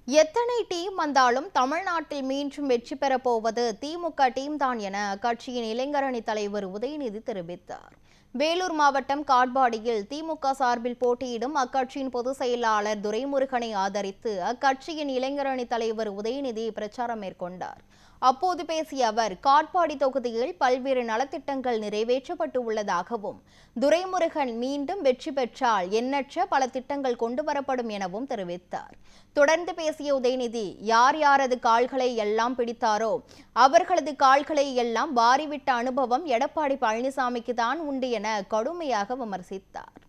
எத்தனை டீம் வந்தாலும் தமிழ்நாட்டில் மீண்டும் வெற்றி பெறப் போவது திமுக டீம் தான் என கட்சியின் இளைஞரணி தலைவர் உதயநிதி தெரிவித்தார். வேலூர் மாவட்டம் காட்பாடியில் திமுக சார்பில் போட்டியிடும் அக்கட்சியின் பொதுச் செயலாளர் துரைமுருகனை ஆதரித்து அக்கட்சியின் இளைஞரணி தலைவர் உதயநிதி பிரச்சாரம் மேற்கொண்டார். அப்போது பேசிய அவர், காட்பாடி தொகுதியில் பல்வேறு நலத்திட்டங்கள் நிறைவேற்றப்பட்டு உள்ளதாகவும், துரைமுருகன் மீண்டும் வெற்றி பெற்றால் எண்ணற்ற பல திட்டங்கள் கொண்டுவரப்படும் எனவும் தெரிவித்தார். தொடர்ந்து பேசிய உதயநிதி, யார் யாரது கால்களை எல்லாம் பிடித்தாரோ அவர்களது கால்களை எல்லாம் வாரிவிட்ட அனுபவம் எடப்பாடி பழனிசாமிக்கு தான் உண்டு என கடுமையாக விமர்சித்தார்.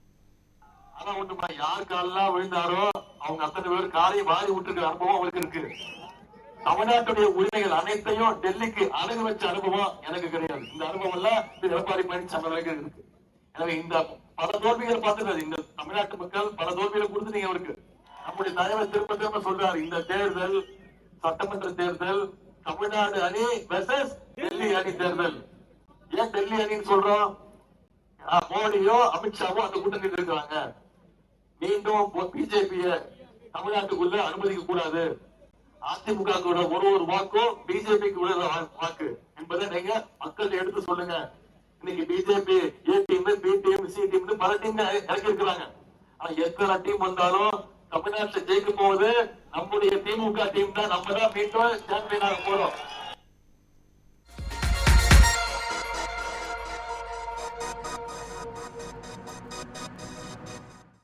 தமிழ்நாட்டுடைய உரிமைகள் அனைத்தையும் டெல்லிக்கு அணுகு வச்ச அனுபவம் எனக்கு கிடையாது. இந்த அனுபவம் எல்லாம் எடப்பாடி பழனிசாமி இருக்கு. எனவே இந்த பல தோல்விகளை பார்த்துருக்காரு. இந்த தமிழ்நாட்டு மக்கள் பல தோல்விகளை கொடுத்துட்டீங்க அவருக்கு. நம்முடைய தலைவர் திரும்ப திரும்ப சொல்றாரு, இந்த தேர்தல் சட்டமன்ற தேர்தல் தமிழ்நாடு அணி வெர்சஸ் டெல்லி அணி தேர்தல். ஏன் டெல்லி அணின்னு சொல்றோம்? மோடியோ அமித்ஷாவோ அந்த கூட்டணியில் இருக்கிறாங்க. மீண்டும் பிஜேபியை தமிழ்நாட்டுக்குள்ள அனுமதிக்க கூடாது. அதிமுக ஒரு வாக்கும் பிஜேபிக்கு உள்ள வாக்கு என்பதை நீங்க மக்கள் எடுத்து சொல்லுங்க. இன்னைக்கு பிஜேபி ஏ team, B team, C team பல டீம் இறக்கி இருக்கிறாங்க. ஆனா எத்தனை டீம் வந்தாலும் தமிழ்நாட்டில் ஜெயிக்க போவது நம்முடைய திமுக டீம் தான். நம்ம தான் மீண்டும் சாம்பியனாக போறோம்.